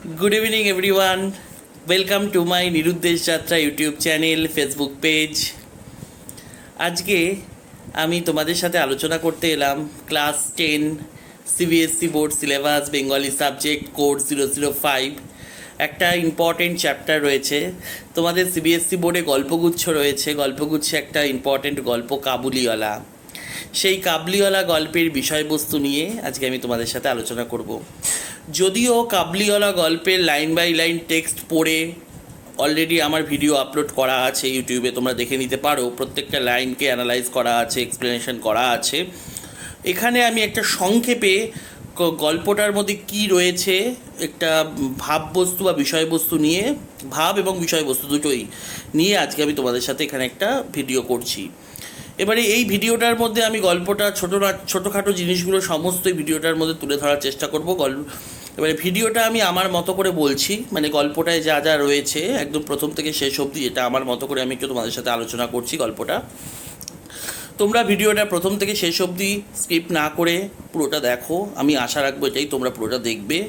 Good evening, everyone. Welcome to my নিরুদ্দেশ যাত্রা YouTube channel, Facebook page. আজকে আমি তোমাদের সাথে আলোচনা করতে এলাম class 10 CBSE board syllabus Bengali subject code 005। একটা ইম্পর্টেন্ট চ্যাপ্টার রয়েছে তোমাদের সিবিএসসি বোর্ডে, গল্পগুচ্ছ রয়েছে। গল্পগুচ্ছে একটা ইম্পর্টেন্ট গল্প কাবুলিওয়ালা। সেই কাবুলিওয়ালা গল্পের বিষয়বস্তু নিয়ে আজকে আমি তোমাদের সাথে আলোচনা করব। যদিও কাবুলিওয়ালা গল্পের লাইন বাই লাইন টেক্সট পড়ে অলরেডি আমার ভিডিও আপলোড করা আছে ইউটিউবে, তোমরা দেখে নিতে পারো। প্রত্যেকটা লাইনকে অ্যানালাইজ করা আছে, এক্সপ্লেনেশন করা আছে। এখানে আমি একটা সংক্ষেপে গল্পটার মধ্যে কি রয়েছে একটা ভাববস্তু বা বিষয়বস্তু নিয়ে, ভাব এবং বিষয়বস্তু দুটোই নিয়ে আজকে আমি তোমাদের সাথে এখানে একটা ভিডিও করছি। এবারে এই ভিডিওটার মধ্যে আমি গল্পটা ছোটোখাটো জিনিসগুলো সমস্ত ভিডিওটার মধ্যে তুলে ধরার চেষ্টা করব। এবারে ভিডিওটা আমি আমার মতো করে বলছি, মানে গল্পটায় যা যা রয়েছে একদম প্রথম থেকে শেষ অবধি এটা আমার মতো করে আমি একটু তোমাদের সাথে আলোচনা করছি গল্পটা। তোমরা ভিডিওটা প্রথম থেকে শেষ অবধি স্কিপ না করে পুরোটা দেখো, আমি আশা রাখবো এটাই তোমরা পুরোটা দেখবে।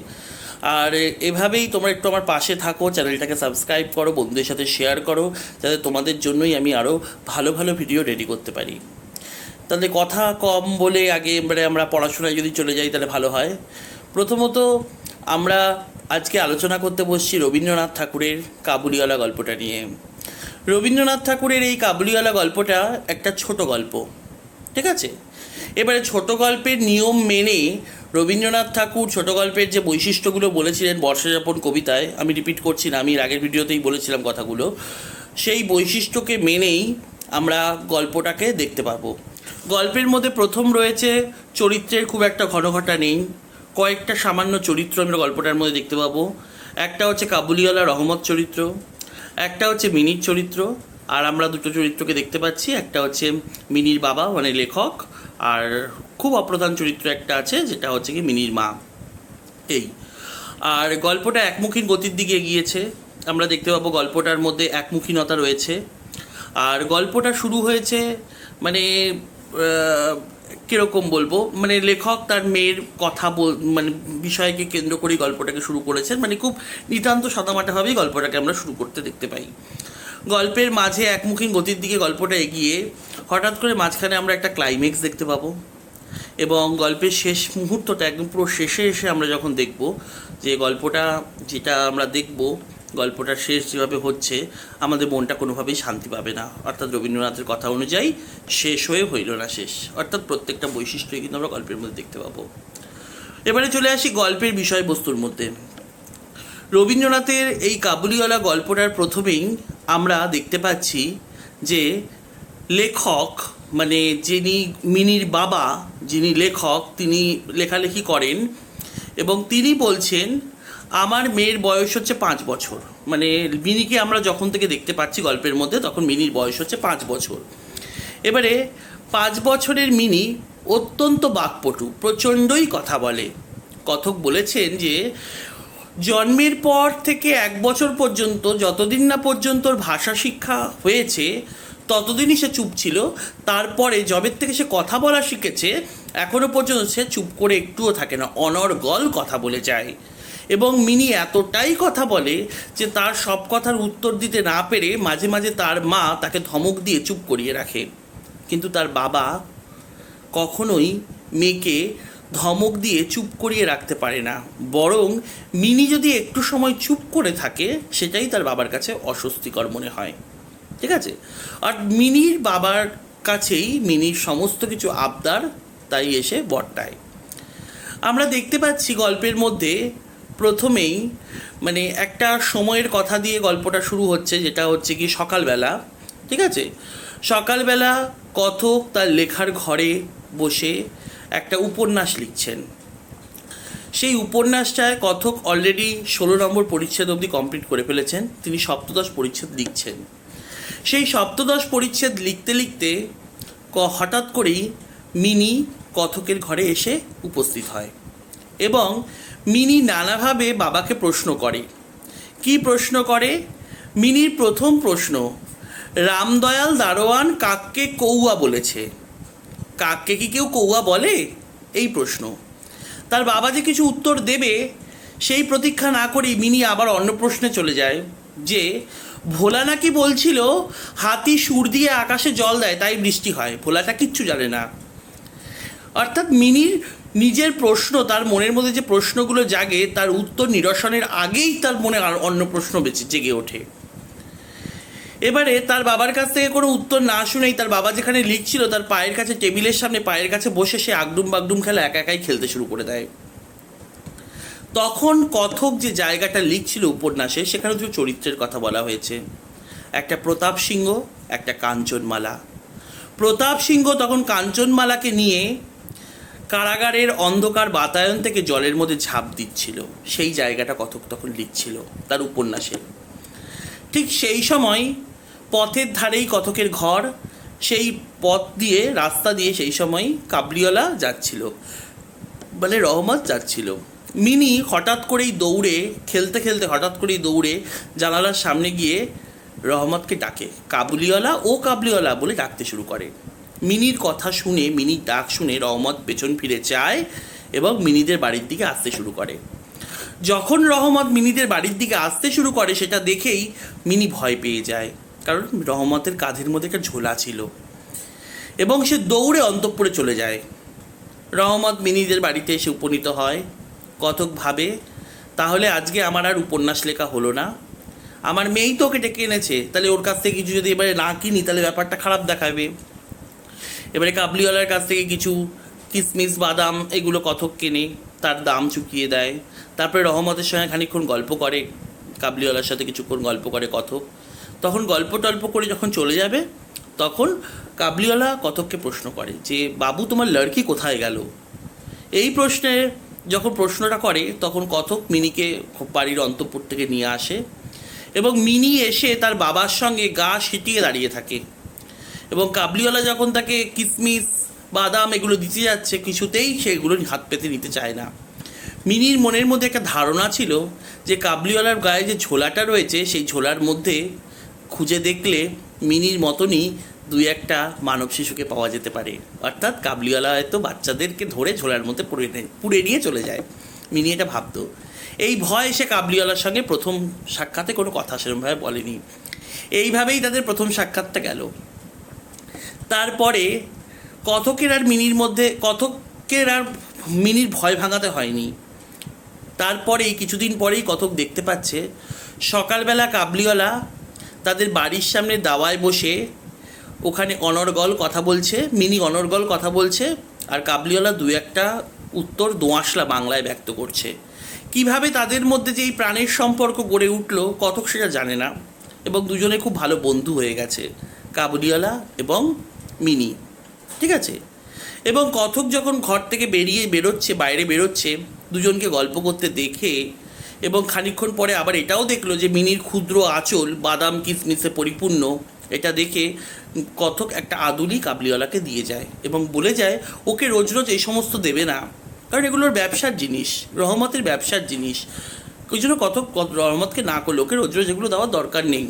আর এভাবেই তোমরা একটু আমার পাশে থাকো, চ্যানেলটাকে সাবস্ক্রাইব করো, বন্ধুদের সাথে শেয়ার করো, যাতে তোমাদের জন্যই আমি আরও ভালো ভালো ভিডিও রেডি করতে পারি। তাহলে কথা কম বলে আগে এবারে আমরা পড়াশোনায় যদি চলে যাই তাহলে ভালো হয়। প্রথমত আমরা আজকে আলোচনা করতে বসছি রবীন্দ্রনাথ ঠাকুরের কাবুলিওয়ালা গল্পটা নিয়ে। রবীন্দ্রনাথ ঠাকুরের এই কাবুলিওয়ালা গল্পটা একটা ছোট গল্প, ঠিক আছে? এবারে ছোট গল্পের নিয়ম মেনে রবীন্দ্রনাথ ঠাকুর ছোট গল্পের যে বৈশিষ্ট্যগুলো বলেছিলেন বর্ষাযাপন কবিতায়, আমি রিপিট করছি না, আমি এর আগের ভিডিওতেই বলেছিলাম কথাগুলো, সেই বৈশিষ্ট্যকে মেনেই আমরা গল্পটাকে দেখতে পাবো। গল্পের মধ্যে প্রথম রয়েছে চরিত্রের খুব একটা ঘনঘটা নেই, কয়েকটা সামান্য চরিত্র আমরা গল্পটার মধ্যে দেখতে পাবো। একটা হচ্ছে কাবুলিওয়ালা রহমত চরিত্র, একটা হচ্ছে মিনির চরিত্র, আর আমরা দুটো চরিত্রকে দেখতে পাচ্ছি। একটা হচ্ছে মিনির বাবা মানে লেখক, আর খুব অপ্রধান চরিত্র একটা আছে যেটা হচ্ছে কি মিনির মা। এই আর গল্পটা একমুখী গতির দিকে এগিয়েছে, আমরা দেখতে পাবো গল্পটার মধ্যে একমুখীনতা রয়েছে। আর গল্পটা শুরু হয়েছে মানে কীরকম বলবো, মানে লেখক তার মেয়ের কথা মানে বিষয়কে কেন্দ্র করে গল্পটাকে শুরু করেছেন, মানে খুব নিতান্ত সাদামাটাভাবেই গল্পটাকে আমরা শুরু করতে দেখতে পাই। গল্পের মাঝে একমুখী গতির দিকে গল্পটা এগিয়ে হঠাৎ করে মাঝখানে আমরা একটা ক্লাইম্যাক্স দেখতে পাবো, এবং গল্পের শেষ মুহূর্তটা একদম পুরো শেষে এসে আমরা যখন দেখব যে গল্পটা যেটা আমরা দেখব গল্পটার শেষ যেভাবে হচ্ছে, আমাদের মনটা কোনোভাবেই শান্তি পাবে না। অর্থাৎ রবীন্দ্রনাথের কথা অনুযায়ী শেষ হয়ে হইল না শেষ, অর্থাৎ প্রত্যেকটা বৈশিষ্ট্যই কিন্তু আমরা গল্পের মধ্যে দেখতে পাবো। এবারে চলে আসি গল্পের বিষয়বস্তুর মধ্যে। রবীন্দ্রনাথের এই কাবুলিওয়ালা গল্পটার প্রথমেই আমরা দেখতে পাচ্ছি যে লেখক মানে যিনি মিনির বাবা, যিনি লেখক, তিনি লেখালেখি করেন এবং তিনি বলছেন আমার মেয়ের বয়স হচ্ছে 5 বছর। মানে মিনিকে আমরা যখন থেকে দেখতে পাচ্ছি গল্পের মধ্যে তখন মিনির বয়স হচ্ছে 5 বছর। এবারে 5 বছরের মিনি অত্যন্ত বাকপটু, প্রচণ্ডই কথা বলে। কথক বলেছেন যে জন্মের পর থেকে 1 বছর পর্যন্ত যতদিন না পর্যন্ত ওর ভাষা শিক্ষা হয়েছে ততদিনই সে চুপ ছিল। তারপরে যবের থেকে সে কথা বলা শিখেছে এখনও পর্যন্ত সে চুপ করে একটুও থাকে না, অনর্গল কথা বলে যায়। এবং মিনি এতটাই কথা বলে যে তার সব কথার উত্তর দিতে না পেরে মাঝে মাঝে তার মা তাকে ধমক দিয়ে চুপ করিয়ে রাখে। কিন্তু তার বাবা কখনোই মেয়েকে ধমক দিয়ে চুপ করিয়ে রাখতে পারে না, বরং মিনি যদি একটু সময় চুপ করে থাকে সেটাই তার বাবার কাছে অস্বস্তিকর মনে হয়, ঠিক আছে? আর মিনির বাবার কাছেই মিনির সমস্ত কিছু আবদার তাই এসে বর্তায়। আমরা দেখতে পাচ্ছি গল্পের মধ্যে প্রথমেই মানে একটা সময়ের কথা দিয়ে গল্পটা শুরু হচ্ছে, যেটা হচ্ছে কি সকালবেলা, ঠিক আছে? সকালবেলা কথক তার লেখার ঘরে বসে একটা উপন্যাস লিখছেন। সেই উপন্যাসটায় কথক অলরেডি 16 নম্বর পরিচ্ছেদ অবধি কমপ্লিট করে ফেলেছেন, তিনি সপ্তদশ পরিচ্ছেদ লিখছেন। সেই সপ্তদশ পরিচ্ছেদ লিখতে লিখতে হঠাৎ করেই মিনি কথকের ঘরে এসে উপস্থিত হয় এবং মিনি নানাভাবে বাবাকে প্রশ্ন করে। কি প্রশ্ন করে? মিনির প্রথম প্রশ্ন, রামদয়াল দারোয়ান কাককে কৌয়া বলেছে, কাককে কি কেউ কৌয়া বলে? এই প্রশ্ন। তার বাবা যে কিছু উত্তর দেবে সেই প্রতীক্ষা না করেই মিনি আবার অন্য প্রশ্নে চলে যায় যে ভোলা নাকি বলছিল হাতি সুর দিয়ে আকাশে জল দেয় তাই বৃষ্টি হয়। ভোলাটা কিচ্ছু জানে না। অর্থাৎ মিনির নিজের প্রশ্ন, তার মনের মধ্যে যে প্রশ্নগুলো জাগে তার উত্তর নিরসনের আগেই তার মনে আর অন্য প্রশ্ন জেগে ওঠে। এবারে তার বাবার কাছ থেকে কোনো উত্তর না শুনেই তার বাবা যেখানে লিখছিল তার পায়ের কাছে, টেবিলের সামনে পায়ের কাছে বসে সে আগডুম বাগডুম খেলা একা একাই খেলতে শুরু করে দেয়। তখন কথক যে জায়গাটা লিখছিল উপন্যাসে, সেখানে দুটো চরিত্রের কথা বলা হয়েছে, একটা প্রতাপ সিংহ, একটা কাঞ্চনমালা। প্রতাপ সিংহ তখন কাঞ্চনমালাকে নিয়ে কারাগারের অন্ধকার বাতায়ন থেকে জলের মধ্যে ঝাঁপ দিচ্ছিল, সেই জায়গাটা কথক তখন লিখছিল তার উপন্যাসে। ঠিক সেই সময় পথের ধারেই কথকের ঘর, সেই পথ দিয়ে, রাস্তা দিয়ে সেই সময় কাবলিওয়ালা যাচ্ছিল, মানে রহমত যাচ্ছিল। মিনি হঠাৎ করেই দৌড়ে, খেলতে খেলতে হঠাৎ করেই দৌড়ে জানালার সামনে গিয়ে রহমতকে ডাকে, কাবুলিওয়ালা ও কাবলিওয়ালা বলে ডাকতে শুরু করে। মিনির কথা শুনে, মিনির ডাক শুনে রহমত পেছন ফিরে চায় এবং মিনিদের বাড়ির দিকে আসতে শুরু করে। যখন রহমত মিনিদের বাড়ির দিকে আসতে শুরু করে সেটা দেখেই মিনি ভয় পেয়ে যায়, কারণ রহমতের কাঁধের মধ্যে একটা ঝোলা ছিল, এবং সে দৌড়ে অন্তঃপুরে চলে যায়। রহমত মিনিদের বাড়িতে এসে উপনীত হয়। কথক ভাবে, তাহলে আজকে আমার আর উপন্যাস লেখা হলো না, আমার মেয়েই তো ওকে ডেকে এনেছে, তাহলে ওর কাছ থেকে কিছু যদি এবারে না কিনি তাহলে ব্যাপারটা খারাপ দেখাবে। এবারে কাবলিওয়ালার কাছ থেকে কিছু কিশমিশ, বাদাম এগুলো কথক কেনে, তার দাম চুকিয়ে দেয়। তারপরে রহমতের সঙ্গে খানিকক্ষণ গল্প করে, কাবলিওয়ালার সাথে কিছুক্ষণ গল্প করে কথক। তখন গল্প টল্প করে যখন চলে যাবে, তখন কাবলিওয়ালা কথককে প্রশ্ন করে যে বাবু, তোমার লড়কি কোথায় গেল? এই প্রশ্নে যখন প্রশ্নটা করে তখন কথক মিনিকে বাড়ির অন্তঃপুর থেকে নিয়ে আসে, এবং মিনি এসে তার বাবার সঙ্গে গা সিটিয়ে দাঁড়িয়ে থাকে, এবং কাবলিওয়ালা যখন তাকে কিশমিশ, বাদাম এগুলো দিতে যাচ্ছে, কিছুতেই সেগুলো হাত পেতে নিতে চায় না। মিনির মনের মধ্যে একটা ধারণা ছিল যে কাবলিওয়ালার গায়ে যে ঝোলাটা রয়েছে সেই ঝোলার মধ্যে খুঁজে দেখলে মিনির মতনই দুই একটা মানব শিশুকে পাওয়া যেতে পারে। অর্থাৎ কাবলিওয়ালা হয়তো বাচ্চাদেরকে ধরে ঝোলার মধ্যে পুড়ে নিয়ে চলে যায়, মিনি এটা ভাবতো। এই ভয় সে কাবলিওয়ালার সঙ্গে প্রথম সাক্ষাতে কোনো কথা সেরকমভাবে বলেনি। এইভাবেই তাদের প্রথম সাক্ষাৎটা গেল। তারপরে কথকের আর মিনির ভয় ভাঙাতে হয়নি। তারপরেই কিছুদিন পরেই কথক দেখতে পাচ্ছে সকালবেলা কাবলিওয়ালা তাদের বাড়ির সামনে দাওয়ায় বসে ওখানে অনর্গল কথা বলছে, মিনি অনর্গল কথা বলছে, আর কাবলিওয়ালা দু একটা উত্তর দোঁয়াশলা বাংলায় ব্যক্ত করছে। কিভাবে তাদের মধ্যে যে এই প্রাণের সম্পর্ক গড়ে উঠল কথক সেটা জানে না, এবং দুজনে খুব ভালো বন্ধু হয়ে গেছে, কাবুলিওয়ালা এবং মিনি। ঠিক আছে। এবং কথক যখন ঘর থেকে বাইরে বেরোচ্ছে দুজনকে গল্প করতে দেখে, এবং খানিকক্ষণ পরে আবার এটাও দেখলো যে মিনির ক্ষুদ্র আঁচল বাদাম কিশমিশে পরিপূর্ণ, এটা দেখে কথক একটা আদুলি কাবলিওয়ালাকে দিয়ে যায় এবং বলে যায় ওকে রোজ রোজ এই সমস্ত দেবে না, কারণ এগুলোর ব্যবসার জিনিস, রহমতের ব্যবসার জিনিস। ওই জন্য কথক রহমতকে না করলে ওকে রোজ রোজ এগুলো দেওয়ার দরকার নেই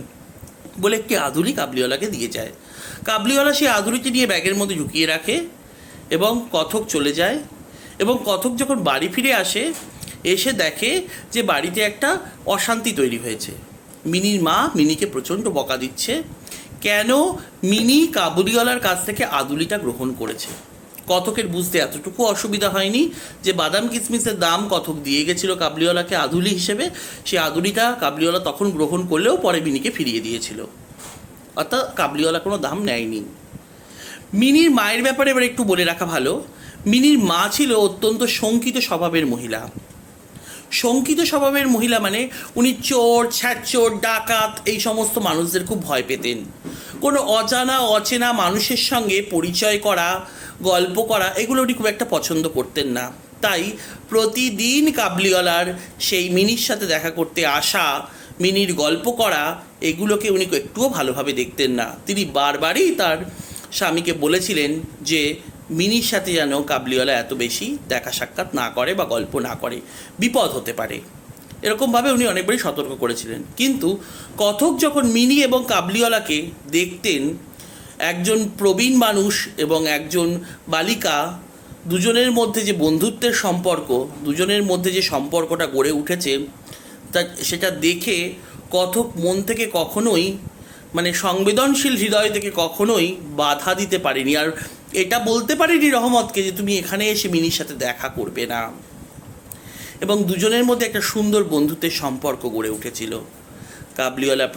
বলে একটি আদুলি কাবলিওয়ালাকে দিয়ে যায়। কাবলিওয়ালা সেই আদুলিটি নিয়ে ব্যাগের মধ্যে ঢুকিয়ে রাখে এবং কথক চলে যায়। এবং কথক যখন বাড়ি ফিরে আসে, এসে দেখে যে বাড়িতে একটা অশান্তি তৈরি হয়েছে। মিনির মা মিনিকে প্রচণ্ড বকা দিচ্ছে, কেন মিনি কাবুলিওয়ালার কাছ থেকে আদুলিটা গ্রহণ করেছে। কথকের বুঝতে এতটুকু অসুবিধা হয়নি যে বাদাম কিশমিশের দাম কথক দিয়ে গেছিল কাবলিওয়ালাকে আদুলি হিসেবে, সেই আদুলিটা কাবলিওয়ালা তখন গ্রহণ করলেও পরে মিনিকে ফিরিয়ে দিয়েছিল, অর্থাৎ কাবলিওয়ালা কোনো দাম নেয়নি। মিনির মায়ের ব্যাপারে এবার একটু বলে রাখা ভালো। মিনির মা ছিল অত্যন্ত শঙ্কিত স্বভাবের মহিলা। শঙ্কিত স্বভাবের মহিলা মানে উনি চোর, ছ্যাচোর, ডাকাত এই সমস্ত মানুষদের খুব ভয় পেতেন। কোনো অচেনা মানুষের সঙ্গে পরিচয় করা, গল্প করা এগুলো উনি খুব একটা পছন্দ করতেন না। তাই প্রতিদিন কাবলিওয়ালার সেই মিনির সাথে দেখা করতে আসা, মিনির গল্প করা এগুলোকে উনি একটুও ভালোভাবে দেখতেন না। তিনি বারবারই তার স্বামীকে বলেছিলেন যে মিনির সাথে যেন কাবলিওয়ালা এত বেশি দেখা সাক্ষাৎ না করে বা গল্প না করে, বিপদ হতে পারে, এরকমভাবে উনি অনেকবারই সতর্ক করেছিলেন। কিন্তু কথক যখন মিনি এবং কাবলিওয়ালাকে দেখতেন, একজন প্রবীণ মানুষ এবং একজন বালিকা দুজনের মধ্যে যে বন্ধুত্বের সম্পর্ক, দুজনের মধ্যে যে সম্পর্কটা গড়ে উঠেছে, তা সেটা দেখে কথক মন থেকে কখনোই মানে সংবেদনশীল হৃদয় থেকে কখনোই বাধা দিতে পারেনি। আর এটা বলতে পারেনি রহমতকে যে তুমি এখানে এসে মিনির সাথে দেখা করবে না। এবং দুজনের মধ্যে একটা সুন্দর বন্ধুত্বের সম্পর্ক গড়ে উঠেছিল। কাবলিওয়ালা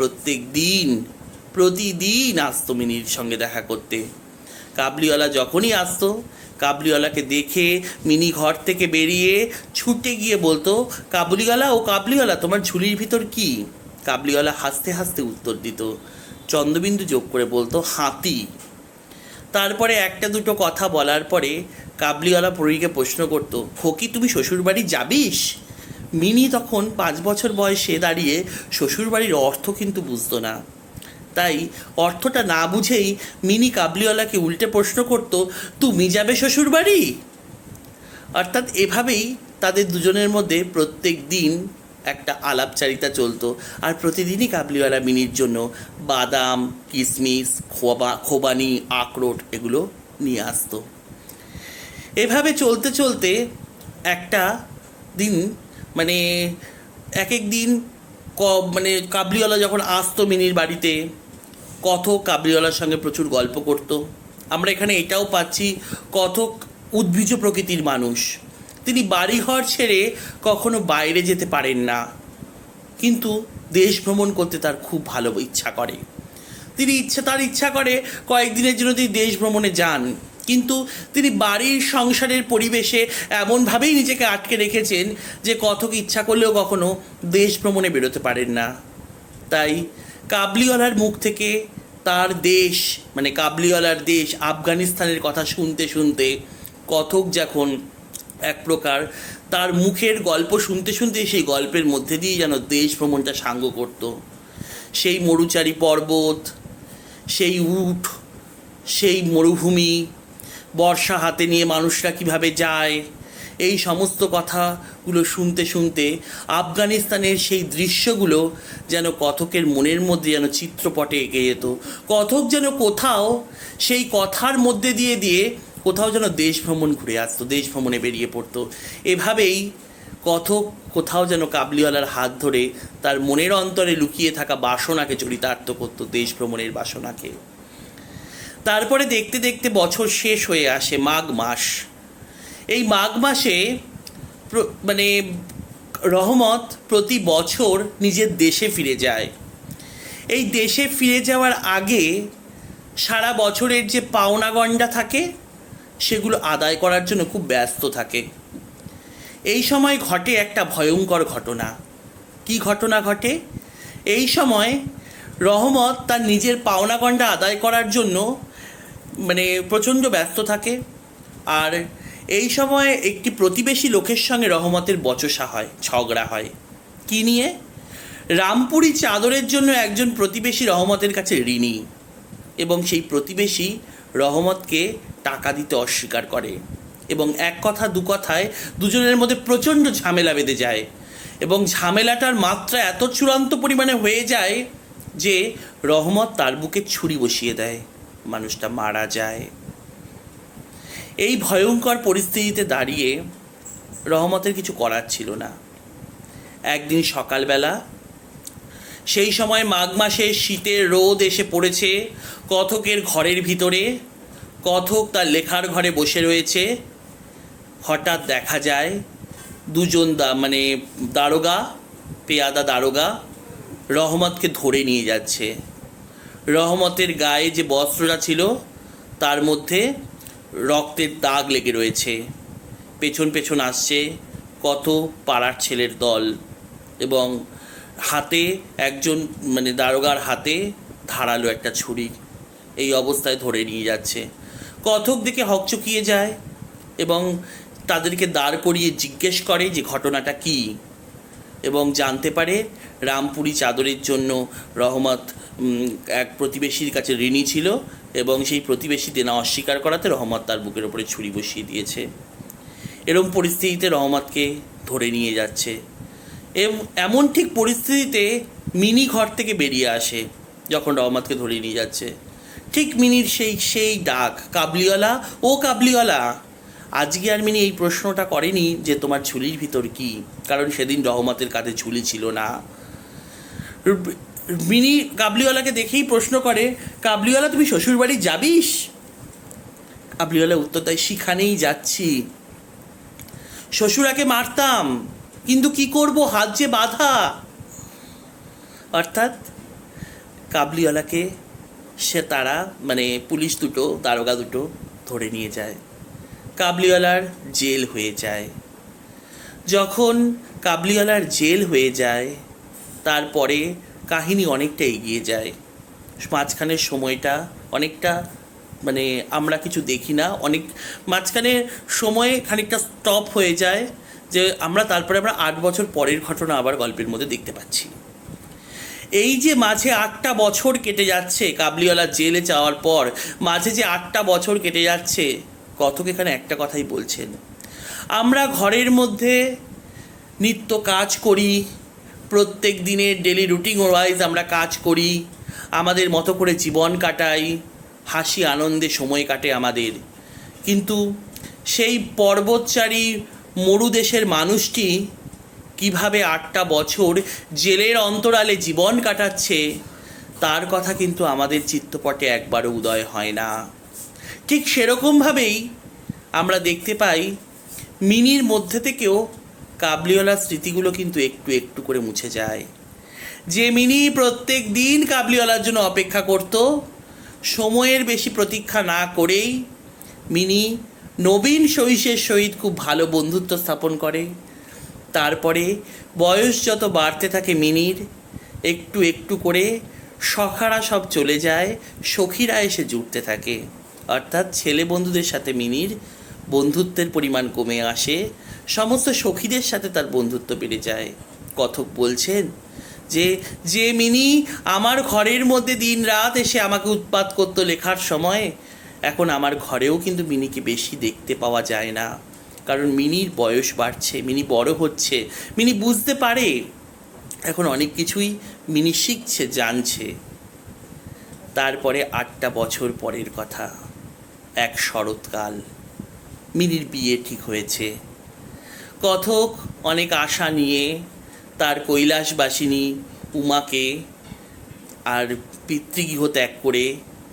প্রতিদিন আসতো মিনির সঙ্গে দেখা করতে। কাবলিওয়ালা যখনই আসতো, কাবলিওয়ালাকে দেখে মিনি ঘর থেকে বেরিয়ে ছুটে গিয়ে বলতো, কাবলিওয়ালা, ও কাবলিওয়ালা, তোমার ঝুলির ভিতর কি? কাবলিওয়ালা হাসতে হাসতে উত্তর দিত, চন্দ্রবিন্দু যোগ করে বলতো, হাতি। তারপরে একটা দুটো কথা বলার পরে কাবলিওয়ালা পরীকে প্রশ্ন করত, ফকি, তুমি শ্বশুরবাড়ি যাবিস? মিনি তখন 5 বছর বয়সে দাঁড়িয়ে শ্বশুরবাড়ির অর্থ কিন্তু বুঝতো না। তাই অর্থটা না বুঝেই মিনি কাবলিওয়ালাকে উল্টে প্রশ্ন করত, তুমি যাবে শ্বশুরবাড়ি? অর্থাৎ এভাবেই তাদের দুজনের মধ্যে প্রত্যেক দিন একটা আলাপচারিতা চলতো। আর প্রতিদিনই কাবলিওয়ালা মিনির জন্য বাদাম, কিশমিশ, খোবানি, আখরোট এগুলো নিয়ে আসতো। এভাবে চলতে চলতে একটা দিন মানে এক এক দিন মানে কাবলিওয়ালা যখন আসতো মিনির বাড়িতে, কথক কাবলিওয়ালার সঙ্গে প্রচুর গল্প করত। আমরা এখানে এটাও পাচ্ছি, কথক উদ্ভিজ প্রকৃতির মানুষ। তিনি বাড়িঘর ছেড়ে কখনো বাইরে যেতে পারেন না, কিন্তু দেশ ভ্রমণ করতে তার খুব ভালো ইচ্ছা করে। তার ইচ্ছা করে কয়েকদিনের জন্য তিনি দেশ ভ্রমণে যান, কিন্তু তিনি বাড়ির সংসারের পরিবেশে এমনভাবেই নিজেকে আটকে রেখেছেন যে কথক ইচ্ছা করলেও কখনো দেশ ভ্রমণে বেরোতে পারেন না। তাই কাবলিওয়ালার মুখ থেকে তার দেশ মানে কাবলিওয়ালার দেশ আফগানিস্তানের কথা শুনতে শুনতে কথক যখন এক প্রকার তার মুখের গল্প শুনতে শুনতে সেই গল্পের মধ্যে দিয়ে যেন দেশ ভ্রমণটা সাঙ্গ করত। সেই মরুচারী পর্বত, সেই উট, সেই মরুভূমি, বর্ষা হাতে নিয়ে মানুষরা কিভাবে যায়, এই সমস্ত কথাগুলো শুনতে শুনতে আফগানিস্তানের সেই দৃশ্যগুলো যেন কথকের মনের মধ্যে যেন চিত্রপটে এঁকে যেত। কথক যেন কোথাও সেই কথার মধ্যে দিয়ে কোথাও যেন দেশ ভ্রমণ ঘুরে আসতো, দেশ ভ্রমণে বেরিয়ে পড়তো। এভাবেই কথক কোথাও যেন কাবলিওয়ালার হাত ধরে তার মনের অন্তরে লুকিয়ে থাকা বাসনাকে চরিতার্থ করতো, দেশ ভ্রমণের বাসনাকে। তারপরে দেখতে দেখতে বছর শেষ হয়ে আসে, মাঘ মাস। এই মাঘ মাসে মানে রহমত প্রতি বছর নিজের দেশে ফিরে যায়। এই দেশে ফিরে যাওয়ার আগে সারা বছরের যে পাওনা গণ্ডা থাকে সেগুলো আদায় করার জন্য খুব ব্যস্ত থাকে। এই সময় ঘটে একটা ভয়ঙ্কর ঘটনা। কি ঘটনা ঘটে? এই সময় রহমত তার নিজের পাওনা গণ্ডা আদায় করার জন্য মানে প্রচণ্ড ব্যস্ত থাকে। আর এই সময় একটি প্রতিবেশী লোকের সঙ্গে রহমতের বচসা হয়, ঝগড়া হয়। কি নিয়ে? রামপুরি চাদরের জন্য একজন প্রতিবেশী রহমতের কাছে ঋণী, এবং সেই প্রতিবেশী রহমতকে টাকা দিতে অস্বীকার করে। এবং এক কথা দু কথায় দুজনের মধ্যে প্রচণ্ড ঝামেলা বেঁধে যায়, এবং ঝামেলাটার মাত্রা এত চূড়ান্ত পরিমাণে হয়ে যায় যে রহমত তার বুকে ছুরি বসিয়ে দেয়, মানুষটা মারা যায়। এই ভয়ঙ্কর পরিস্থিতিতে দাঁড়িয়ে রহমতের কিছু করার ছিল না। একদিন সকালবেলা, সেই সময় মাঘ মাসে শীতের রোদ এসে পড়েছে কথকের ঘরের ভিতরে। কথক তার লেখার ঘরে বসে রয়েছে। হঠাৎ দেখা যায় দুজন দারোগা, পেয়াদা দারোগা রহমতকে ধরে নিয়ে যাচ্ছে। রহমতের গায়ে যে বস্ত্রটা ছিল তার মধ্যে রক্তের দাগ লেগে রয়েছে। পেছন পেছন আসছে কত পাড়ার ছেলের দল, এবং হাতে একজন দারোগার হাতে ধারালো একটা ছুরি। এই অবস্থায় ধরে নিয়ে যাচ্ছে। কথক দেখে হকচকিয়ে যায় এবং তাদেরকে দাঁড় করিয়ে জিজ্ঞেস করে যে ঘটনাটা কী, এবং জানতে পারে রামপুরি চাদরের জন্য রহমত এক প্রতিবেশীর কাছে ঋণী ছিল, এবং সেই প্রতিবেশী দেনা অস্বীকার করাতে রহমত তার বুকের ওপরে ছুরি বসিয়ে দিয়েছে। এরকম পরিস্থিতিতে রহমতকে ধরে নিয়ে যাচ্ছে। এমন ঠিক পরিস্থিতিতে মিনি ঘর থেকে বেরিয়ে আসে যখন রহমতকে ধরে নিয়ে যাচ্ছে। ঠিক মিনির সেই ডাক, কাবলিওয়ালা, ও কাবলিওয়ালা, আজকে আর মিনি এই প্রশ্নটা করেনি যে তোমার ঝুলির ভিতর কি, কারণ সেদিন রহমতের কাঁধে ঝুলি ছিল না। মিনি কাবলিওয়ালাকে দেখেই প্রশ্ন করে, কাবলিওয়ালা তুমি শ্বশুরবাড়ি যাবিস? কাবলিওয়ালা উত্তর দেয়, সেখানেই যাচ্ছি। শ্বশুরাকে মারতাম, কিন্তু কি করব, হাত যে বাঁধা। অর্থাৎ কাবলিওয়ালাকে তারা পুলিশ দুটো, দারোগা দুটো ধরে নিয়ে যায়। কাবলিওয়ালার জেল হয়ে যায়। যখন কাবলিওয়ালার জেল হয়ে যায়, তারপরে কাহিনী অনেকটা এগিয়ে যায়। মাঝখানের সময়টা অনেকটা আমরা কিছু দেখি না, অনেক মাঝখানে সময়ে খানিকটা স্টপ হয়ে যায়, যে তারপরে আমরা 8 বছর পরের ঘটনা আবার গল্পের মধ্যে দেখতে পাচ্ছি। এই যে মাঝে 8টা বছর কেটে যাচ্ছে, কাবলিওয়ালা জেলে যাওয়ার পর মাঝে যে 8টা বছর কেটে যাচ্ছে, কথক এখানে একটা কথাই বলছেন, আমরা ঘরের মধ্যে নিত্য কাজ করি, প্রত্যেক দিনের ডেলি রুটিন ওয়াইজ আমরা কাজ করি, আমাদের মতো করে জীবন কাটাই, হাসি আনন্দে সময় কাটে আমাদের। কিন্তু সেই পর্বতচারী মরুদেশের মানুষটি কিভাবে 8টা বছর জেলের অন্তরালে জীবন কাটাচ্ছে, তার কথা কিন্তু আমাদের চিত্তপটে একবারও উদয় হয় না। ঠিক সেরকমভাবেই আমরা দেখতে পাই মিনির মধ্যে থেকেও কাবলিওয়ালার স্মৃতিগুলো কিন্তু একটু একটু করে মুছে যায়। যে মিনি প্রত্যেক দিন কাবলিওয়ালার জন্য অপেক্ষা করত, সময়ের বেশি প্রতীক্ষা না করেই মিনি নবীন সহিসের সহিত খুব ভালো বন্ধুত্ব স্থাপন করে। তারপরে বয়স যত বাড়তে থাকে মিনির, একটু একটু করে সখারা সব চলে যায়, সখীরা এসে জুটতে থাকে। অর্থাৎ ছেলে বন্ধুদের সাথে মিনির বন্ধুত্বের পরিমাণ কমে আসে, সমস্ত সখীদের সাথে তার বন্ধুত্ব বেড়ে যায়। কথক বলছেন যে মিনি আমার ঘরের মধ্যে দিন রাত এসে আমাকে উৎপাত করতো লেখার সময়, এখন আমার ঘরেও কিন্তু মিনিকে বেশি দেখতে পাওয়া যায় না, কারণ মিনির বয়স বাড়ছে, মিনি বড় হচ্ছে, মিনি বুঝতে পারে, এখন অনেক কিছুই মিনি শিখছে, জানছে। তারপরে 8টা বছর পরের কথা, এক শরৎকাল, মিনির বিয়ে ঠিক হয়েছে। কথক অনেক আশা নিয়ে তার কৈলাসবাসিনী উমাকে আর পিতৃগৃহ ত্যাগ করে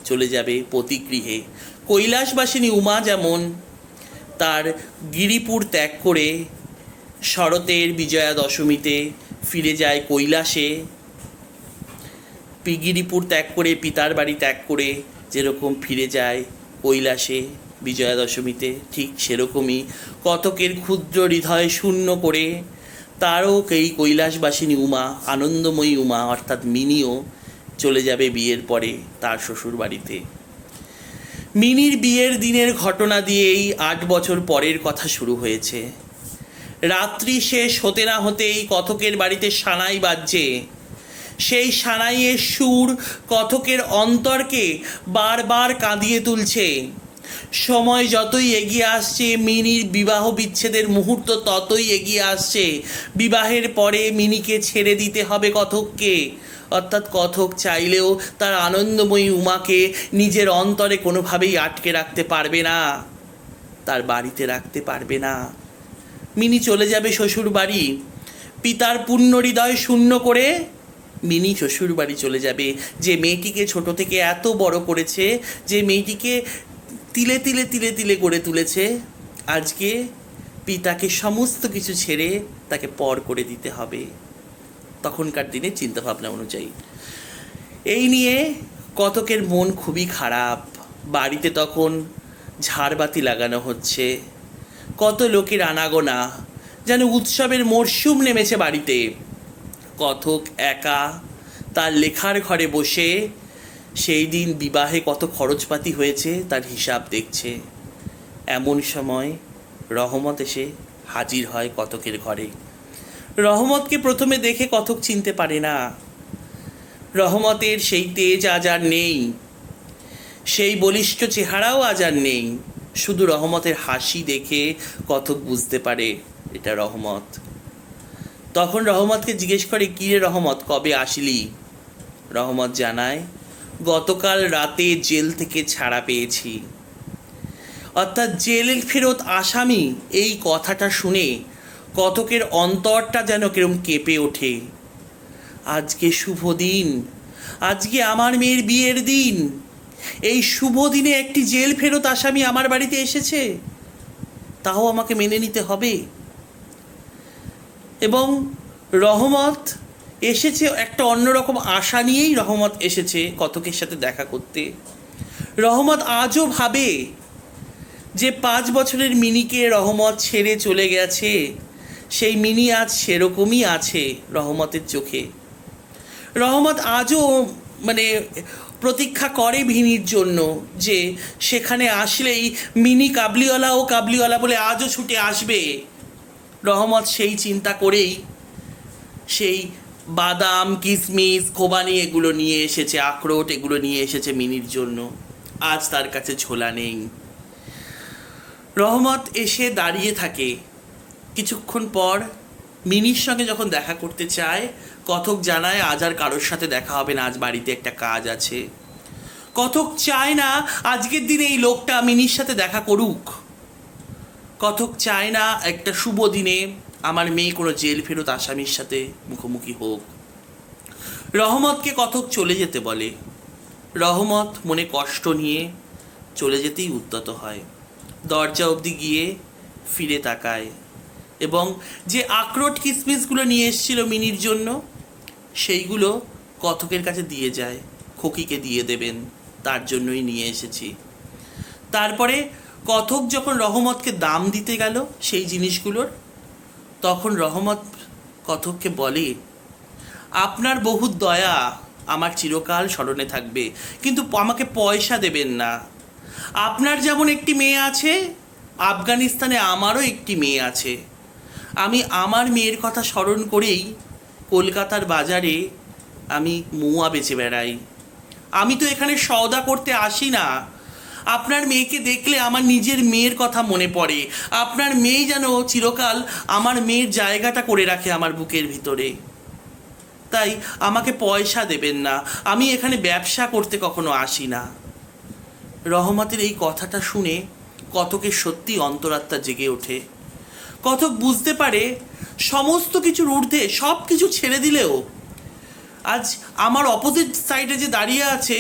চলে যাবে পতিগৃহে। কৈলাসবাসিনী উমা যেমন তার গিরিপুর ত্যাগ করে শরতের বিজয়া দশমীতে ফিরে যায় কৈলাসে, গিরিপুর ত্যাগ করে পিতার বাড়ি ত্যাগ করে যেরকম ফিরে যায় কৈলাসে বিজয়া দশমীতে, ঠিক সেরকমই কতকের ক্ষুদ্র হৃদয় শূন্য করে তারও এই কৈলাসবাসিনী উমা, আনন্দময়ী উমা অর্থাৎ মিনিও চলে যাবে বিয়ের পরে তার শ্বশুর বাড়িতে। মিনির বিয়ের দিনের ঘটনা দিয়েই 8 বছর পরের কথা শুরু হয়েছে। রাত্রি শেষ হতে না হতেই কথকের বাড়িতে সানাই বাজছে। সেই সানাইয়ের সুর কথকের অন্তরকে বারবার কাঁদিয়ে তুলছে। সময় যতই এগিয়ে আসছে, মিনির বিবাহ বিচ্ছেদের মুহূর্ত ততই এগিয়ে আসছে। বিবাহের পরে মিনিকে ছেড়ে দিতে হবে কথককে, অর্থাৎ কথক চাইলেও তার আনন্দময়ী উমাকে নিজের অন্তরে কোনোভাবেই আটকে রাখতে পারবে না, তার বাড়িতে রাখতে পারবে না। মিনি চলে যাবে শ্বশুর বাড়ি, পিতার পুণ্য হৃদয় শূন্য করে মিনি শ্বশুর বাড়ি চলে যাবে। যে মেয়েটিকে ছোট থেকে এত বড় করেছে, যে মেয়েটিকে তিলে তিলে তিলে তিলে গড়ে তুলেছে, আজকে পিতাকে সমস্ত কিছু ছেড়ে তাকে পর করে দিতে হবে, তখনকার দিনে চিন্তাভাবনা অনুযায়ী। এই নিয়ে কতকের মন খুবই খারাপ। বাড়িতে তখন ঝাড়বাতি লাগানো হচ্ছে, কত লোকের আনাগোনা, যেন উৎসবের মরশুম নেমেছে বাড়িতে। কথক একা তার লেখার ঘরে বসে সেই দিন বিবাহে কত খরচপাতি হয়েছে তার হিসাব দেখছে। এমন সময় রহমত এসে হাজির হয় কতকের ঘরে। রহমতকে প্রথমে দেখে কথক চিনতে পারে না। রহমতের সেই তেজ আজ আর নেই, সেই বলিষ্ঠ চেহারাও আজ আর নেই। শুধু রহমতের হাসি দেখে কথক বুঝতে পারে এটা রহমত। তখন রহমতকে জিজ্ঞেস করে, কী রে রহমত, কবে আসলি? রহমত জানায়, গতকাল রাতে জেল থেকে ছাড়া পেয়েছি। অর্থাৎ জেল ফেরত আসামি, এই কথাটা শুনে কতকের অন্তরটা যেন কিরম কেঁপে ওঠে। আজকে শুভ দিন, আজকে আমার মেয়ের বিয়ের দিন, এই শুভ দিনে একটি জেল ফেরত আসামি আমার বাড়িতে এসেছে, তাও আমাকে মেনে নিতে হবে। এবং রহমত এসেছে একটা অন্যরকম আশা নিয়েই রহমত এসেছে কতকের সাথে দেখা করতে। রহমত আজও ভাবে যে 5 বছরের মিনিকে রহমত ছেড়ে চলে গেছে, সেই মিনি আজ সেরকমই আছে রহমতের চোখে। রহমত আজও মানে প্রতীক্ষা করে মিনির জন্য, যে সেখানে আসলেই মিনি কাবলিওয়ালা ও কাবলিওয়ালা বলে আজও ছুটে আসবে। রহমত সেই চিন্তা করেই সেই বাদাম, কিশমিশ, খোবানি এগুলো নিয়ে এসেছে, আখরোট এগুলো নিয়ে এসেছে মিনির জন্য। আজ তার কাছে ঝোলা নেই। রহমত এসে দাঁড়িয়ে থাকে। কিছুক্ষণ পর মিনির সঙ্গে যখন দেখা করতে চায়, কথক জানায় আজ আর কারোর সাথে দেখা হবে না, আজ বাড়িতে একটা কাজ আছে। কথক চায় না আজকের দিনে এই লোকটা মিনির সাথে দেখা করুক। কথক চায় না একটা শুভ দিনে আমার মেয়ে কোনো জেল ফেরত আসামির সাথে মুখোমুখি হোক। রহমতকে কথক চলে যেতে বলে। রহমত মনে কষ্ট নিয়ে চলে যেতেই উদ্যত হয়। দরজা অবধি গিয়ে ফিরে তাকায় এবং যে আখরোট কিসমিসগুলো নিয়ে এসেছিল মিনির জন্য, সেইগুলো কথকের কাছে দিয়ে যায়। খোকিকে দিয়ে দেবেন, তার জন্যই নিয়ে এসেছি। তারপরে কথক যখন রহমতকে দাম দিতে গেল সেই জিনিসগুলোর, তখন রহমত কথককে বলে, আপনার বহু দয়া আমার চিরকাল স্মরণে থাকবে, কিন্তু আমাকে পয়সা দেবেন না। আপনার যেমন একটি মেয়ে আছে, আফগানিস্তানে আমারও একটি মেয়ে আছে। আমি আমার মেয়ের কথা স্মরণ করেই কলকাতার বাজারে আমি মৌয়া বেচে বেড়াই। আমি তো এখানে সওদা করতে আসি না। আপনার মেয়েকে দেখলে আমার নিজের মেয়ের কথা মনে পড়ে। আপনার মেয়ে যেন চিরকাল আমার মেয়ের জায়গাটা করে রাখে আমার বুকের ভিতরে। তাই আমাকে পয়সা দেবেন না, আমি এখানে ব্যবসা করতে কখনো আসি না। রহমতের এই কথাটা শুনে কথকের সত্যি অন্তরাত্মা জেগে ওঠে। কথক বুঝতে পারে সমস্ত কিছুর ঊর্ধ্বে সব কিছু ছেড়ে দিলেও আজ আমার অপোজিট সাইডে যে দাঁড়িয়ে আছে,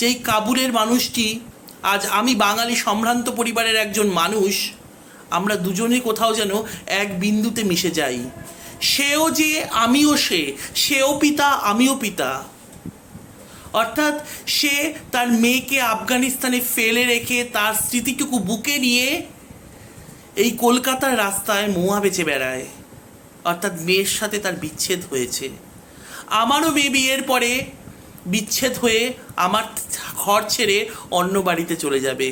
যেই কাবুলের মানুষটি, আজ আমি বাঙালি সম্ভ্রান্ত পরিবারের একজন মানুষ, আমরা দুজনে কোথাও যেন এক বিন্দুতে মিশে যাই। সেও যে আমিও সে, সেও পিতা আমিও পিতা। অর্থাৎ সে তার মেয়েকে আফগানিস্তানে ফেলে রেখে তার স্মৃতিটুকু বুকে নিয়ে এই কলকাতার রাস্তায় মৌয়া বেচে বেড়ায়। অর্থাৎ মেয়ের সাথে তার বিচ্ছেদ হয়েছে। আমারও মেয়ে বিয়ের পরে বিচ্ছেদ হয়ে আমার ঘর ছেড়ে অন্য বাড়িতে চলে যাবে।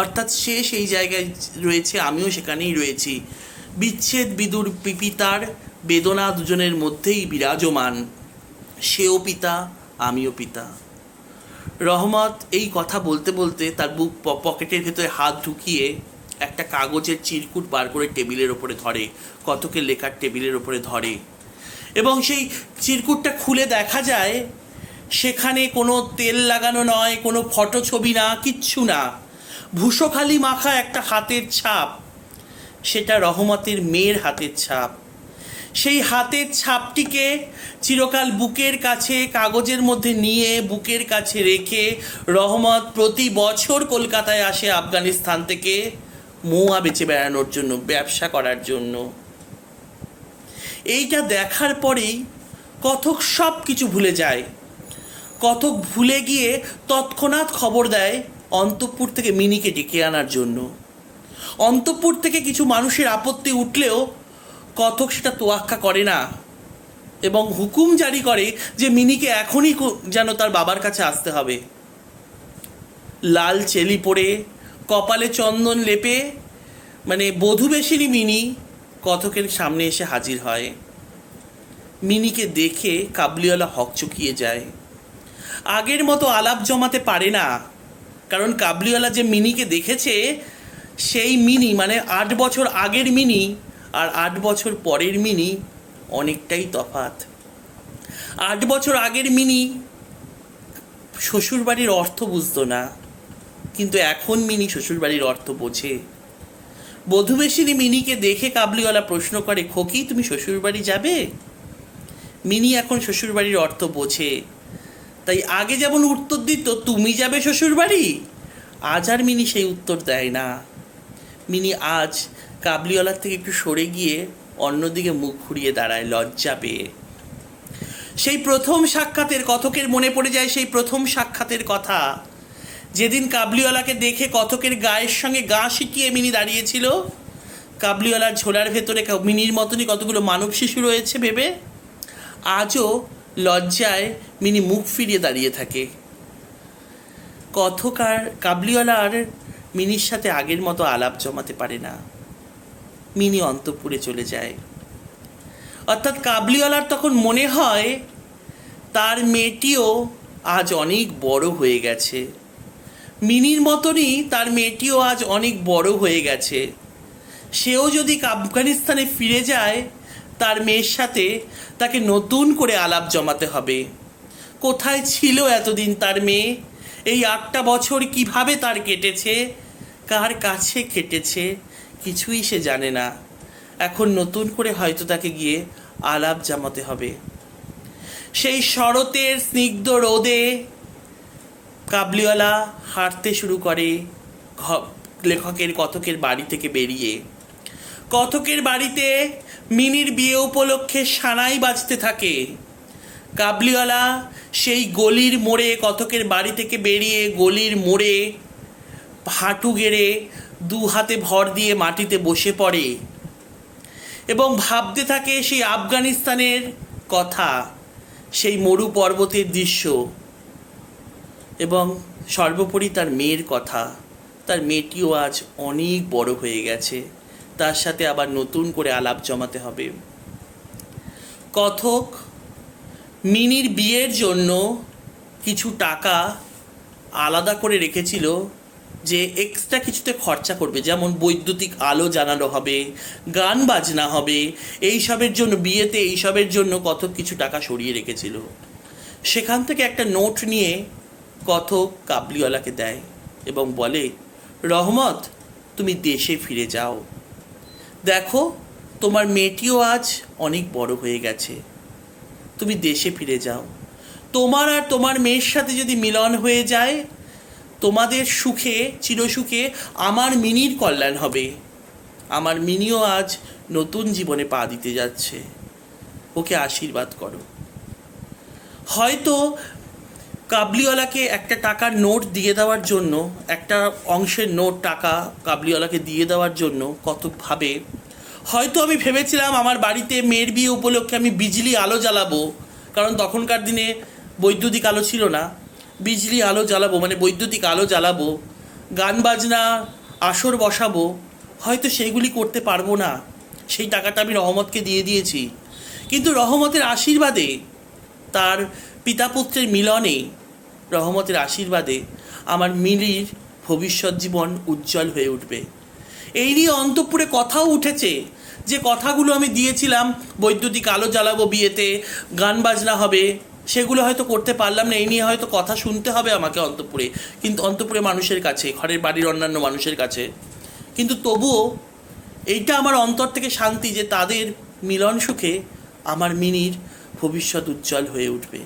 অর্থাৎ সে সেই জায়গায় রয়েছে, আমিও সেখানেই রয়েছি। বিচ্ছেদ বিদুর পিতার বেদনা দুজনের মধ্যেই বিরাজমান। সেও পিতা আমিও পিতা। রহমত এই কথা বলতে বলতে তার বুক পকেটের ভেতরে হাত ঢুকিয়ে একটা কাগজের চিরকুট বার করে টেবিলের ওপরে ধরে, কতকের লেখার টেবিলের ওপরে ধরে, এবং সেই চিরকুটটা খুলে দেখা যায় সেখানে কোনো তেল লাগানো নয়, কোনো ফটো ছবি না, কিচ্ছু না, ভূষোখালি মাখা একটা হাতের ছাপ। সেটা রহমতের মেয়ের হাতের ছাপ। সেই হাতের ছাপটিকে চিরকাল বুকের কাছে কাগজের মধ্যে নিয়ে বুকের কাছে রেখে রহমত প্রতি বছর কলকাতায় আসে আফগানিস্তান থেকে মৌয়া বেচে বেড়ানোর জন্য, ব্যবসা করার জন্য। এইটা দেখার পরেই কথক সব কিছু ভুলে যায়। কথক ভুলে গিয়ে তৎক্ষণাৎ খবর দেয় অন্তঃপুর থেকে মিনিকে ডেকে আনার জন্য। অন্তঃপুর থেকে কিছু মানুষের আপত্তি উঠলেও কথক সেটা তোয়াক্কা করে না এবং হুকুম জারি করে যে মিনিকে এখনই যেন তার বাবার কাছে আসতে হবে। লাল চেলি পরে, কপালে চন্দন লেপে, মানে বধূবেশিনী মিনি কথকের সামনে এসে হাজির হয়। মিনিকে দেখে কাবলিওয়ালা হকচকিয়ে যায়। আগের মতো আলাপ জমাতে পারে না, কারণ কাবলিওয়ালা যে মিনিকে দেখেছে সেই মিনি, মানে 8 বছর আগের মিনি আর 8 বছর পরের মিনি অনেকটাই তফাৎ। 8 বছর আগের মিনি শ্বশুরবাড়ির অর্থ বুঝতো না, কিন্তু এখন মিনি শ্বশুরবাড়ির অর্থ বোঝে। বধূবেশিনী মিনিকে দেখে কাবলিওয়ালা প্রশ্ন করে, খোকি তুমি শ্বশুরবাড়ি যাবে? মিনি এখন শ্বশুরবাড়ির অর্থ বোঝে। তাই আগে যেমন উত্তর দিত তুমি যাবে শ্বশুরবাড়ি, আজ আর মিনি সেই উত্তর দেয় না। মিনি আজ কাবলিওয়ালার থেকে একটু সরে গিয়ে অন্যদিকে মুখ ঘুরিয়ে দাঁড়ায় লজ্জা পেয়ে। সেই প্রথম সাক্ষাতের কথকের মনে পড়ে যায়, সেই প্রথম সাক্ষাতের কথা, যেদিন কাবলিওয়ালাকে দেখে কথকের গায়ের সঙ্গে গা শিটিয়ে মিনি দাঁড়িয়েছিল। কাবলিওয়ালার ঝোলার ভেতরে মিনির মতনই কতগুলো মানব শিশু রয়েছে ভেবে আজও লজ্জায় মিনি মুখ ফিরিয়ে দাঁড়িয়ে থাকে। কথক আর কাবলিওয়ালা আর মিনির সাথে আগের মতো আলাপ জমাতে পারে না। মিনি অন্তঃপুরে চলে যায়। অর্থাৎ কাবলিওয়ালার তখন মনে হয় তার মেয়েটিও আজ অনেক বড় হয়ে গেছে, মিনির মতনই তার মেয়েটিও আজ অনেক বড় হয়ে গেছে। সেও যদি আফগানিস্তানে ফিরে যায় তার মেয়ের সাথে তাকে নতুন করে আলাপ জমাতে হবে। কোথায় ছিল এতদিন তার মেয়ে? এই 8টা বছর কিভাবে তার কেটেছে, কার কাছে কেটেছে, কিছুই সে জানে না। এখন নতুন করে হয়তো তাকে গিয়ে আলাপ জমাতে হবে। সেই শরতের স্নিগ্ধ রোদে কাবলিওয়ালা হাঁটতে শুরু করে লেখকের কথকের বাড়ি থেকে বেরিয়ে। কথকের বাড়িতে মিনির বিয়ে উপলক্ষে সানাই বাজতে থাকে। কাবলিওয়ালা সেই গলির মোড়ে কথকের বাড়ি থেকে বেরিয়ে গলির মোড়ে হাঁটু গেড়ে 2 হাতে ভর দিয়ে মাটিতে বসে পড়ে এবং ভাবতে থাকে সেই আফগানিস্তানের কথা, সেই মরু পর্বতের দৃশ্য এবং সর্বোপরি তার মেয়ের কথা। তার মেয়েটিও আজ অনেক বড় হয়ে গেছে, তার সাথে আবার নতুন করে আলাপ জমাতে হবে। কথক মিনির বিয়ের জন্য কিছু টাকা আলাদা করে রেখেছিল, যে এক্সট্রা কিছুতে খরচা করবে, যেমন বৈদ্যুতিক আলো জ্বালানো হবে, গান বাজনা হবে, এইসবের জন্য, বিয়েতে এইসবের জন্য কথক কিছু টাকা সরিয়ে রেখেছিল। সেখান থেকে একটা নোট নিয়ে কথক কাবলিওয়ালাকে দেয় এবং বলে, রহমত তুমি দেশে ফিরে যাও, দেখো তোমার মেয়েটিও আজ অনেক বড় হয়ে গেছে, তুমি দেশে ফিরে যাও। তোমার আর তোমার মেয়ের সাথে যদি মিলন হয়ে যায়, তোমাদের সুখে চিরসুখে আমার মিনির কল্যাণ হবে। আমার মিনিও আজ নতুন জীবনে পা দিতে যাচ্ছে, ওকে আশীর্বাদ করো। হয়তো কাবলিওয়ালাকে একটা টাকার নোট দিয়ে দেওয়ার জন্য, একটা অংশের নোট টাকা কাবলিওয়ালাকে দিয়ে দেওয়ার জন্য কথক ভাবে, হয়তো আমি ভেবেছিলাম আমার বাড়িতে মেয়ের বিয়ে উপলক্ষে আমি বিজলি আলো জ্বালাবো, কারণ তখনকার দিনে বৈদ্যুতিক আলো ছিল না, বিজলি আলো জ্বালাবো মানে বৈদ্যুতিক আলো জ্বালাবো, গান বাজনা আসর বসাবো, হয়তো সেইগুলি করতে পারবো না। সেই টাকাটা আমি রহমতকে দিয়ে দিয়েছি, কিন্তু রহমতের আশীর্বাদে, তার পিতা পুত্রের মিলনে, রহমতের আশীর্বাদে আমার মিলির ভবিষ্যৎ জীবন উজ্জ্বল হয়ে উঠবে। এই নিয়ে অন্তঃপুরে কথাও উঠেছে, যে কথাগুলো আমি দিয়েছিলাম, বৈদ্যুতিক আলো জ্বালাবো বিয়েতে, গান বাজনা হবে, সেগুলো হয়তো করতে পারলাম না। এই নিয়ে হয়তো কথা শুনতে হবে আমাকে অন্তঃপুরে, কিন্তু অন্তঃপুরে মানুষের কাছে, ঘরের বাড়ির অন্যান্য মানুষের কাছে। কিন্তু তবুও এইটা আমার অন্তর থেকে শান্তি, যে তাদের মিলন সুখে আমার মিনির ভবিষ্যৎ উজ্জ্বল হয়ে উঠবে।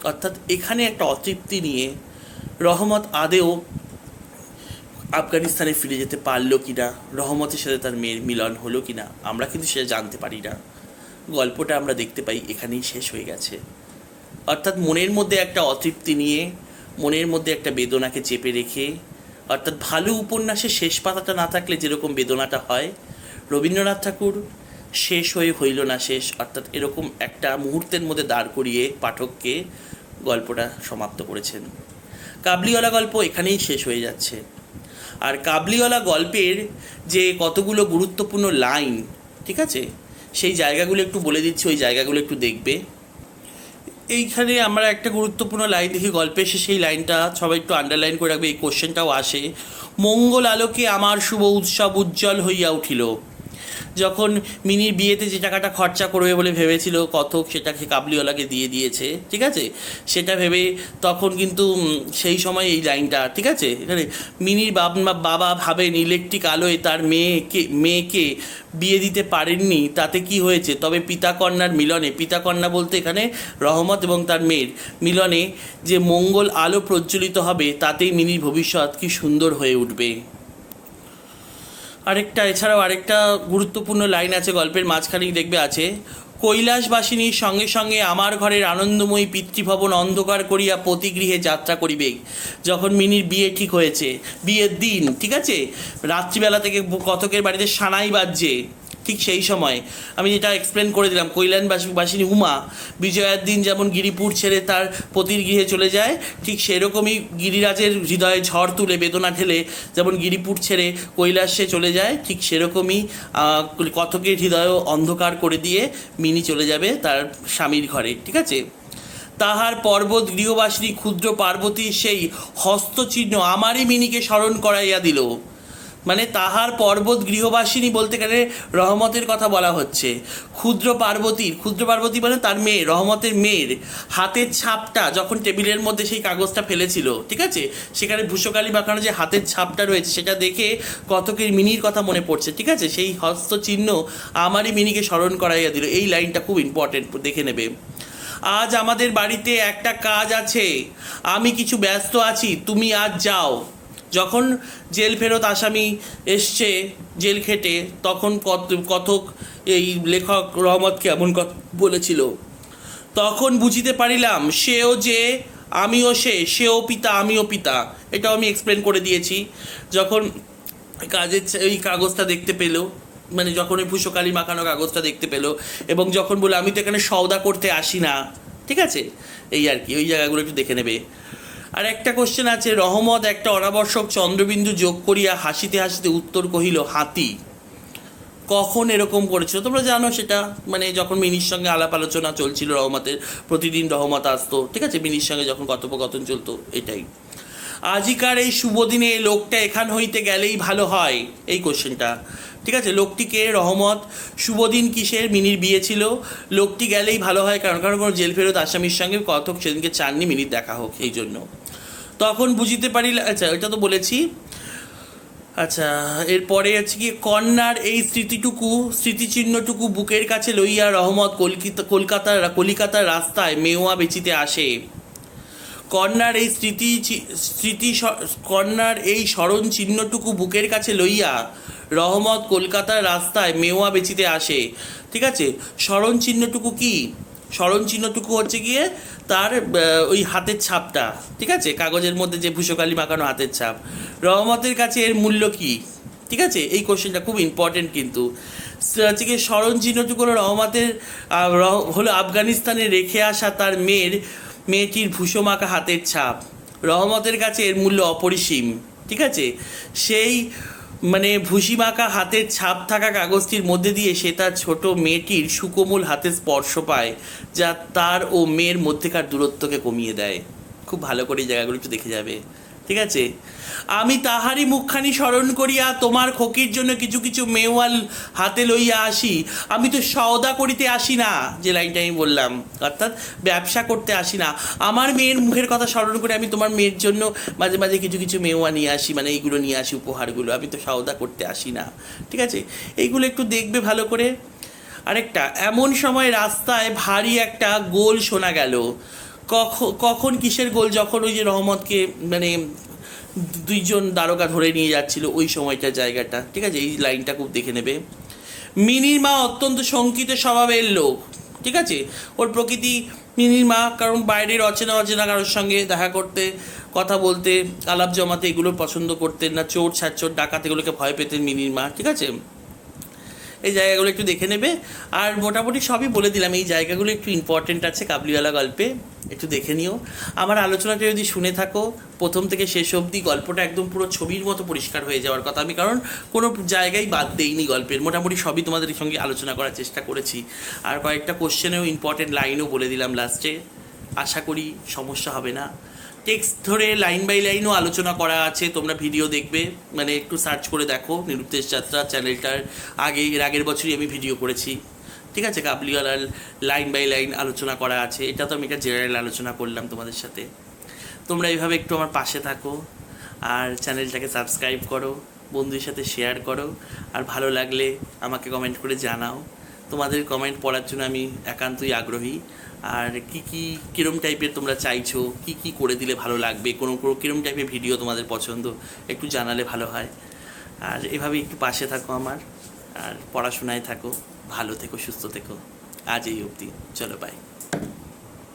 অর্থাৎ এখানে একটা অতৃপ্তি নিয়ে রহমত আদেও আফগানিস্তানে ফিরে যেতে পারলো কিনা, রহমতের সাথে তার মেয়ের মিলন হলো কিনা, আমরা কিন্তু সেটা জানতে পারি না। গল্পটা আমরা দেখতে পাই এখানেই শেষ হয়ে গেছে। অর্থাৎ মনের মধ্যে একটা অতৃপ্তি নিয়ে, মনের মধ্যে একটা বেদনাকে চেপে রেখে, অর্থাৎ ভালো উপন্যাসের শেষ পাতাটা না থাকলে যেরকম বেদনাটা হয়, রবীন্দ্রনাথ ঠাকুর শেষ হয়ে হইল না শেষ, অর্থাৎ এরকম একটা মুহূর্তের মধ্যে দাঁড় করিয়ে পাঠককে গল্পটা সমাপ্ত করেছেন। কাবলিওয়ালা গল্প এখানেই শেষ হয়ে যাচ্ছে। আর কাবলিওয়ালা গল্পের যে কতগুলো গুরুত্বপূর্ণ লাইন, ঠিক আছে, সেই জায়গাগুলো একটু বলে দিচ্ছি, ওই জায়গাগুলো একটু দেখবে। এইখানে আমরা একটা গুরুত্বপূর্ণ লাইন দেখি গল্পে, সেই লাইনটা সবাই একটু আন্ডারলাইন করে রাখবে, এই কোশ্চেনটাও আসে। মঙ্গল আলোকে আমার শুভ উৎসব উজ্জ্বল হইয়া উঠিল, যখন মিনির বিয়েতে যে টাকাটা খরচা করবে বলে ভেবেছিল কথক, সেটাকে কাবলিওয়ালাকে দিয়ে দিয়েছে, ঠিক আছে, সেটা ভেবে তখন কিন্তু সেই সময় এই লাইনটা, ঠিক আছে, এখানে মিনির বাবা ভাবেন ইলেকট্রিক আলোয় তার মেয়েকে বিয়ে দিতে পারেননি, তাতে কি হয়েছে, তবে পিতাকন্যার মিলনে, পিতাকন্যা বলতে এখানে রহমত এবং তার মেয়ের মিলনে যে মঙ্গল আলো প্রজ্বলিত হবে, তাতেই মিনির ভবিষ্যৎ কি সুন্দর হয়ে উঠবে। এছাড়াও আরেকটা গুরুত্বপূর্ণ লাইন আছে গল্পের মাঝখানেই, দেখবে আছে, কৈলাসবাসিনীর সঙ্গে সঙ্গে আমার ঘরের আনন্দময়ী পিতৃভবন অন্ধকার করিয়া পতিগৃহে যাত্রা করিবে। যখন মিনির বিয়ে ঠিক হয়েছে, বিয়ের দিন, ঠিক আছে, রাত্রিবেলা থেকে কথকের বাড়িতে সানাই বাজছে, ঠিক সেই সময় আমি যেটা এক্সপ্লেন করে দিলাম, কৈলাসবাসিনী উমা বিজয়ার দিন যেমন গিরিপুর ছেড়ে তার পতির গৃহে চলে যায়, ঠিক সেরকমই গিরিরাজের হৃদয়ে ঝড় তুলে বেদনা ঠেলে যেমন গিরিপুর ছেড়ে কৈলাসে চলে যায়, ঠিক সেরকমই কথকের হৃদয়ও অন্ধকার করে দিয়ে মিনি চলে যাবে তার স্বামীর ঘরে, ঠিক আছে। তাহার পর্বত গৃহবাসিনী ক্ষুদ্র পার্বতীর সেই হস্তচিহ্ন আমারই মিনিকে স্মরণ করাইয়া দিল। মানে তাহার পর্বত গৃহবাসিনী বলতে গেলে রহমতের কথা বলা হচ্ছে। ক্ষুদ্র পার্বতী মানে তার মেয়ে, রহমতের মেয়ের হাতের ছাপটা যখন টেবিলের মধ্যে সেই কাগজটা ফেলেছিল, ঠিক আছে, সেখানে ভূষকালি মাখানো যে হাতের ছাপটা রয়েছে, সেটা দেখে কতকের মিনির কথা মনে পড়ছে, ঠিক আছে, সেই হস্তচিহ্ন আমারই মিনিকে স্মরণ করাইয়া দিল। এই লাইনটা খুব ইম্পর্টেন্ট, দেখে নেবে। আজ আমাদের বাড়িতে একটা কাজ আছে, আমি কিছু ব্যস্ত আছি, তুমি আজ যাও। যখন জেল ফেরত আসামি এসছে জেল খেটে, তখন কথক এই লেখক রহমতকে এমন কথা বলেছিল, তখন বুঝিতে পারিলাম সেও যে আমিও সেও পিতা আমিও পিতা। এটাও আমি এক্সপ্লেন করে দিয়েছি। যখন ওই কাগজটা দেখতে পেল, মানে যখন ওই ভূষকালি মাখানো কাগজটা দেখতে পেলো, এবং যখন বলে আমি তো এখানে সওদা করতে আসি না, ঠিক আছে, এই আর কি, ওই জায়গাগুলো একটু দেখে নেবে। আর একটা কোশ্চেন আছে, রহমত একটা অনাবশ্যক চন্দ্রবিন্দু যোগ করিয়া হাসিতে হাসিতে উত্তর কহিল হাতি। কখন এরকম করেছিল তোমরা জানো সেটা, মানে যখন মিনির সঙ্গে আলাপ আলোচনা চলছিল রহমতের, প্রতিদিন রহমত আসতো, ঠিক আছে, মিনির সঙ্গে যখন কথোপকথন চলতো, এটাই। আজিকার এই শুভ দিনে লোকটা এখান হইতে গেলেই ভালো হয়, এই কোশ্চেনটা, ঠিক আছে। লোকটিকে রহমত, শুভদিন কিসের, মিনির বিয়ে ছিল, লোকটি গেলেই ভালো হয় কারণ কোনো জেল ফেরত আসামির সঙ্গে কথক সেদিনকে চাননি মিনির দেখা হোক, এই জন্য। তখন বুঝিতে পারিল, আচ্ছা এটা তো বলেছি। আচ্ছা, এরপরে হচ্ছে কি, কন্যার এই স্মৃতিচিহ্নটুকু বুকের কাছে লইয়া রহমত কলিকাতার রাস্তায় মেওয়া বেচিতে আসে। কন্যার এই স্মরণ চিহ্নটুকু বুকের কাছে লইয়া রহমত কলকাতার রাস্তায় মেওয়া বেচিতে আসে, ঠিক আছে। স্মরণ চিহ্নটুকু কি, স্মরণ চিহ্নটুকু হচ্ছে গিয়ে তার ওই হাতের ছাপটা, ঠিক আছে, কাগজের মধ্যে যে ভূষকালি মাখানো হাতের ছাপ। রহমতের কাছে এর মূল্য কি, ঠিক আছে, এই কোশ্চেনটা খুব ইম্পর্টেন্ট কিন্তু। হচ্ছে গিয়ে স্মরণ চিহ্নটুকু হলো রহমতের, হলো আফগানিস্তানে রেখে আসা তার মেয়েটির ভূষমাখা হাতের ছাপ। রহমতের কাছে এর মূল্য অপরিসীম, ঠিক আছে। সেই মানে ভূষিমাখা হাতের ছাপ থাকা কাগজটির মধ্যে দিয়ে সে তার ছোট মেয়েটির সুকোমল হাতের স্পর্শ পায়, যা তার ও মেয়ের মধ্যেকার দূরত্বকে কমিয়ে দেয়। খুব ভালো করে এই জায়গাগুলো একটু দেখে যাবে, ঠিক আছে। আমি তাহারই মুখখানি স্মরণ করিয়া তোমার খকির জন্য কিছু কিছু মেওয়াল হাতে লইয়া আসি। আমি তো সওদা করিতে আসি না, যে লাইনটা আমি বললাম, অর্থাৎ ব্যবসা করতে আসি না। আমার মেয়ের মুখের কথা স্মরণ করে আমি তোমার মেয়ের জন্য মাঝে মাঝে কিছু কিছু মেওয়া নিয়ে আসি, মানে এইগুলো নিয়ে আসি, উপহারগুলো। আমি তো সওদা করতে আসি না, ঠিক আছে। এইগুলো একটু দেখবে ভালো করে। আরেকটা, এমন সময় রাস্তায় ভারী একটা গোল শোনা গেল। কখন কিসের গোল, যখন ওই যে রহমতকে মানে দুইজন দারোগা ধরে নিয়ে যাচ্ছিল, ওই সময়টা জায়গাটা, ঠিক আছে, এই লাইনটা খুব দেখে নেবে। মিনির মা অত্যন্ত শঙ্কিত স্বভাবের লোক, ঠিক আছে, ওর প্রকৃতি মিনির মা, কারণ বাইরের অচেনা কারোর সঙ্গে দেখা করতে, কথা বলতে, আলাপ জমাতে এগুলো পছন্দ করতেন না। চোর ছাচ্চোর ডাকাত এগুলোকে ভয় পেতেন মিনির মা, ঠিক আছে। এই জায়গাগুলো একটু দেখে নেবে। আর মোটামুটি সবই বলে দিলাম, এই জায়গাগুলো একটু ইম্পর্টেন্ট আছে কাবুলিওয়ালা গল্পে, একটু দেখে নিও। আমার আলোচনাটা যদি শুনে থাকো প্রথম থেকে শেষ অবধি, গল্পটা একদম পুরো ছবির মতো পরিষ্কার হয়ে যাওয়ার কথা। আমি কারণ কোনো জায়গায় বাদ দেইনি গল্পের, মোটামুটি সবই তোমাদের সঙ্গে আলোচনা করার চেষ্টা করেছি। আর কয়েকটা কোশ্চেনেও ইম্পর্টেন্ট লাইনও বলে দিলাম লাস্টে। আশা করি সমস্যা হবে না। টেক্সট ধরে লাইন বাই লাইনও আলোচনা করা আছে, তোমরা ভিডিও দেখবে, মানে একটু সার্চ করে দেখো নিরুদ্দেশ যাত্রা চ্যানেলটার। এর আগের বছরই আমি ভিডিও করেছি, ঠিক আছে, কাবুলিওয়ালার লাইন বাই লাইন আলোচনা করা আছে। এটা তো আমি একটা জেনারেল আলোচনা করলাম তোমাদের সাথে। তোমরা এইভাবে একটু আমার পাশে থাকো, আর চ্যানেলটাকে সাবস্ক্রাইব করো, বন্ধুদের সাথে শেয়ার করো, আর ভালো লাগলে আমাকে কমেন্ট করে জানাও। তোমাদের কমেন্ট পড়ার জন্য আমি একান্তই আগ্রহী। আর কীরম টাইপের তোমরা চাইছো, কি করে দিলে ভালো লাগবে, কীরম টাইপের ভিডিও তোমাদের পছন্দ, একটু জানালে ভালো হয়। আর এভাবে একটু পাশে থাকো আমার, আর পড়াশোনায় থাকো, ভালো থেকো, সুস্থ থেকো। আজ এই অবধি, চলো বাই।